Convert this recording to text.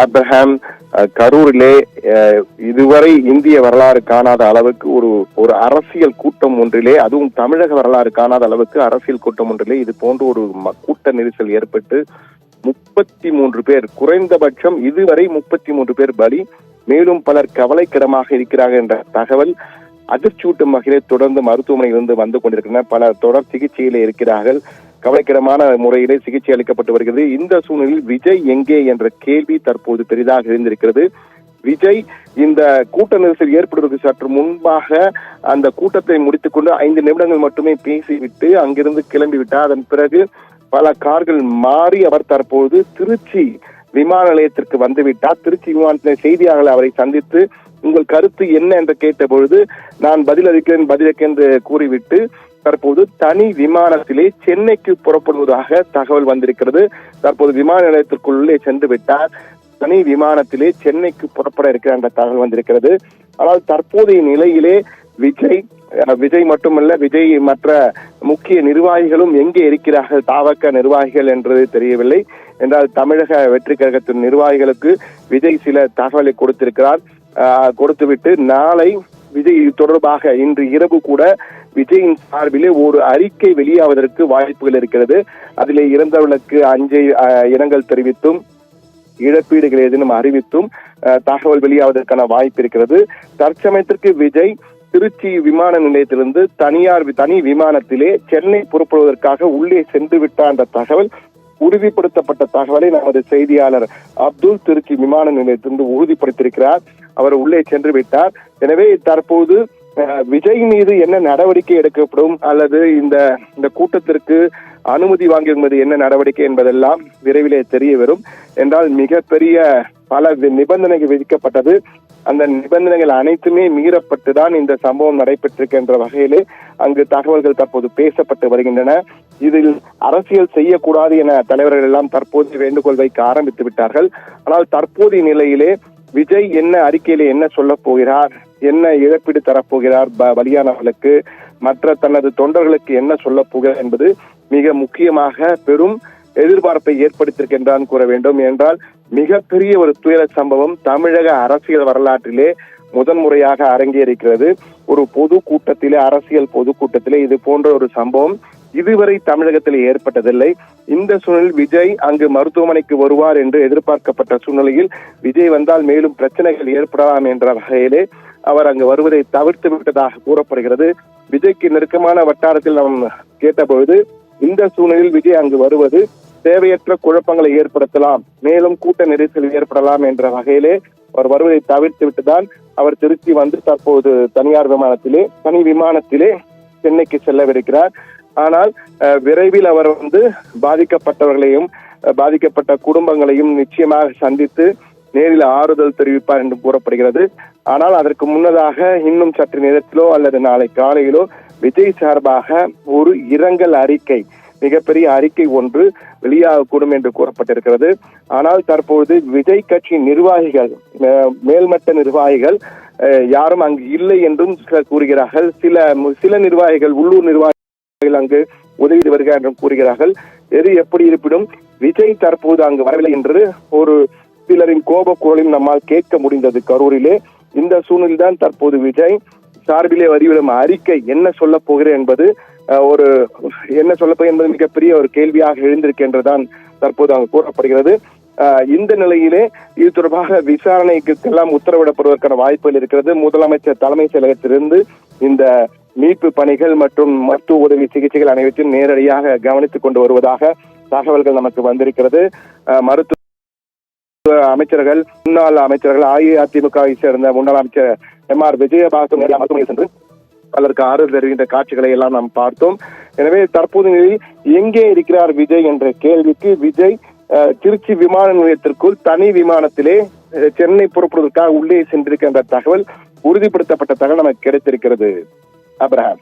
Abraham, கரூரிலே இதுவரை இந்திய வரலாறு காணாத அளவுக்கு ஒரு அரசியல் கூட்டம் ஒன்றிலே, அதுவும் தமிழக வரலாறு காணாத அளவுக்கு அரசியல் கூட்டம் ஒன்றிலே இது போன்ற ஒரு கூட்ட நெரிசல் ஏற்பட்டு 33 பேர், குறைந்தபட்சம் இதுவரை 33 பேர் பலி, மேலும் பலர் கவலைக்கிடமாக இருக்கிறார்கள் என்ற தகவல் அதிர்ச்சியூட்டும் வகையில் தொடர்ந்து மருத்துவமனையிலிருந்து வந்து கொண்டிருக்கின்றன. பலர் தொடர் சிகிச்சையிலே இருக்கிறார்கள். கவலைக்கிடமான முறையிலே சிகிச்சை அளிக்கப்பட்டு வருகிறது. இந்த சூழ்நிலையில் விஜய் எங்கே என்ற கேள்வி தற்போது பெரிதாக எழுந்திருக்கிறது. விஜய் இந்த கூட்ட நெரிசல் ஏற்படுவதற்கு சற்று முன்பாக அந்த கூட்டத்தை முடித்துக் கொண்டு 5 நிமிடங்கள் மட்டுமே பேசிவிட்டு அங்கிருந்து கிளம்பிவிட்டார். அதன் பிறகு பல கார்கள் மாறி அவர் தற்போது திருச்சி விமான நிலையத்திற்கு வந்துவிட்டார். திருச்சி விமானத்தில் செய்தியாளர்கள் அவரை சந்தித்து உங்கள் கருத்து என்ன என்று கேட்ட பொழுது நான் பதிலளிக்கிறேன் என்று கூறிவிட்டு தற்போது தனி விமானத்திலே சென்னைக்கு புறப்படுவதாக தகவல் வந்திருக்கிறது. தற்போது விமான நிலையத்திற்குள்ளே சென்று விட்டார். தனி விமானத்திலே சென்னைக்கு புறப்பட இருக்கிற என்ற தகவல் வந்திருக்கிறது. ஆனால் தற்போதைய நிலையிலே விஜய் மட்டுமல்ல, விஜய் மற்ற முக்கிய நிர்வாகிகளும் எங்கே இருக்கிறார்கள், தாவக நிர்வாகிகள் என்று தெரியவில்லை. என்றால் தமிழக வெற்றி கழகத்தின் நிர்வாகிகளுக்கு விஜய் சில தகவலை கொடுத்துவிட்டு நாளை விஜய் தொடர்பாக இன்று இரவு கூட விஜயின் சார்பிலே ஒரு அறிக்கை வெளியாவதற்கு வாய்ப்புகள் இருக்கிறது. அதிலே இறந்தவர்களுக்கு இரங்கல் தெரிவித்தும் இழப்பீடுகள் ஏதேனும் அறிவித்தும் தகவல் வெளியாவதற்கான வாய்ப்பு இருக்கிறது. தற்சமயத்திற்கு விஜய் திருச்சி விமான நிலையத்திலிருந்து தனி விமானத்திலே சென்னை புறப்படுவதற்காக உள்ளே சென்று விட்டார் என்ற தகவல், உறுதிப்படுத்தப்பட்ட தகவலை நமது செய்தியாளர் அப்துல் திருச்சி விமான நிலையத்திலிருந்து உறுதிப்படுத்தியிருக்கிறார். அவர் உள்ளே சென்று விட்டார். எனவே தற்போது விஜய் மீது என்ன நடவடிக்கை எடுக்கப்படும் அல்லது இந்த கூட்டத்திற்கு அனுமதி வாங்கியிருப்பது என்ன நடவடிக்கை என்பதெல்லாம் விரைவிலே தெரிய வரும். என்றால் மிகப்பெரிய பல நிபந்தனைகள் விதிக்கப்பட்டது. அந்த நிபந்தனைகள் அனைத்துமே மீறப்பட்டுதான் இந்த சம்பவம் நடைபெற்றிருக்கின்ற வகையிலே அங்கு தகவல்கள் தற்போது பேசப்பட்டு வருகின்றன. இதில் அரசியல் செய்யக்கூடாது என தலைவர்கள் எல்லாம் தற்போது வேண்டுகோள் வைக்க ஆரம்பித்து விட்டார்கள். ஆனால் தற்போதைய நிலையிலே விஜய் என்ன அறிக்கையிலே என்ன சொல்ல போகிறார், என்ன இழப்பீடு தரப்போகிறார் பலியானவர்களுக்கு, மற்ற தனது தொண்டர்களுக்கு என்ன சொல்ல போகிறார் என்பது மிக முக்கியமாக பெரும் எதிர்பார்ப்பை ஏற்படுத்தியிருக்கின்றான் கூற வேண்டும். என்றால் மிகப்பெரிய ஒரு துயர சம்பவம் தமிழக அரசியல் வரலாற்றிலே முதன்முறையாக அரங்கேறிக்கிறது. ஒரு பொதுக்கூட்டத்திலே, அரசியல் பொதுக்கூட்டத்திலே இது போன்ற ஒரு சம்பவம் இதுவரை தமிழகத்தில் ஏற்பட்டதில்லை. இந்த சூழலில் விஜய் அங்கு மருத்துவமனைக்கு வருவார் என்று எதிர்பார்க்கப்பட்ட சூழ்நிலையில் விஜய் வந்தால் மேலும் பிரச்சனைகள் ஏற்படலாம் என்ற வகையிலே அவர் அங்கு வருவதை தவிர்த்து விட்டதாக கூறப்படுகிறது. விஜய்க்கு நெருக்கமான வட்டாரத்தில் நாம் கேட்டபொழுது இந்த சூழ்நிலையில் விஜய் அங்கு வருவது தேவையற்ற குழப்பங்களை ஏற்படுத்தலாம், மேலும் கூட்ட நெரிசல் ஏற்படலாம் என்ற வகையிலே அவர் வருவதை தவிர்த்து விட்டுதான் அவர் திருச்சி வந்து தற்போது தனி விமானத்திலே சென்னைக்கு செல்லவிருக்கிறார். ஆனால் விரைவில் அவர் பாதிக்கப்பட்டவர்களையும் பாதிக்கப்பட்ட குடும்பங்களையும் நிச்சயமாக சந்தித்து நேரில் ஆறுதல் தெரிவிப்பார் என்று கூறப்படுகிறது. ஆனால் அதற்கு முன்னதாக இன்னும் சற்று நேரத்திலோ அல்லது நாளை காலையிலோ விஜய் சார்பாக ஒரு இரங்கல் அறிக்கை, மிகப்பெரிய அறிக்கை ஒன்று வெளியாகக்கூடும் என்று கூறப்பட்டிருக்கிறது. ஆனால் தற்போது விஜய் கட்சி நிர்வாகிகள், மேல்மட்ட நிர்வாகிகள் யாரும் அங்கு இல்லை என்றும் கூறுகிறார்கள். சில நிர்வாகிகள், உள்ளூர் நிர்வாகிகள் அங்கு உதவி வருகிறார் என்றும் கூறுகிறார்கள். எது எப்படி இருப்பினும் விஜய் தற்போது அங்கு வரவில்லை என்று ஒரு சிலரின் கோப குரலையும் நம்மால் கேட்க முடிந்தது கரூரிலே. இந்த சூழ்நிலைதான் தற்போது விஜய் சார்பிலே வரிவிடும் அறிக்கை என்ன சொல்ல போகிறேன் என்பது மிகப்பெரிய ஒரு கேள்வியாக எழுந்திருக்கின்றதான் தற்போது அங்கு கூறப்படுகிறது. இந்த நிலையிலே இது தொடர்பாக விசாரணைக்கு எல்லாம் உத்தரவிடப்படுவதற்கான வாய்ப்புகள் இருக்கிறது. முதலமைச்சர் தலைமை செயலகத்திலிருந்து இந்த மீட்பு பணிகள் மற்றும் மருத்துவ உதவி சிகிச்சைகள் அனைவற்றையும் நேரடியாக கவனித்துக் கொண்டு வருவதாக தகவல்கள் நமக்கு வந்திருக்கிறது. மருத்துவ அமைச்சர்கள், முன்னாள் அமைச்சர்கள், அஇஅதிமுகவை சேர்ந்த முன்னாள் அமைச்சர் MR விஜயபாஸ்கர் மருத்துவமனை சென்று பலருக்கு ஆறுதல் தெரிவித்த காட்சிகளை எல்லாம் நாம் பார்த்தோம். எனவே தற்போது நிலையில் எங்கே இருக்கிறார் விஜய் என்ற கேள்விக்கு விஜய் திருச்சி விமான நிலையத்திற்குள் தனி விமானத்திலே சென்னை புறப்படுவதற்காக உள்ளே சென்றிருக்கின்ற தகவல், உறுதிப்படுத்தப்பட்ட தகவல் நமக்கு கிடைத்திருக்கிறது. அப்ரஹாம்.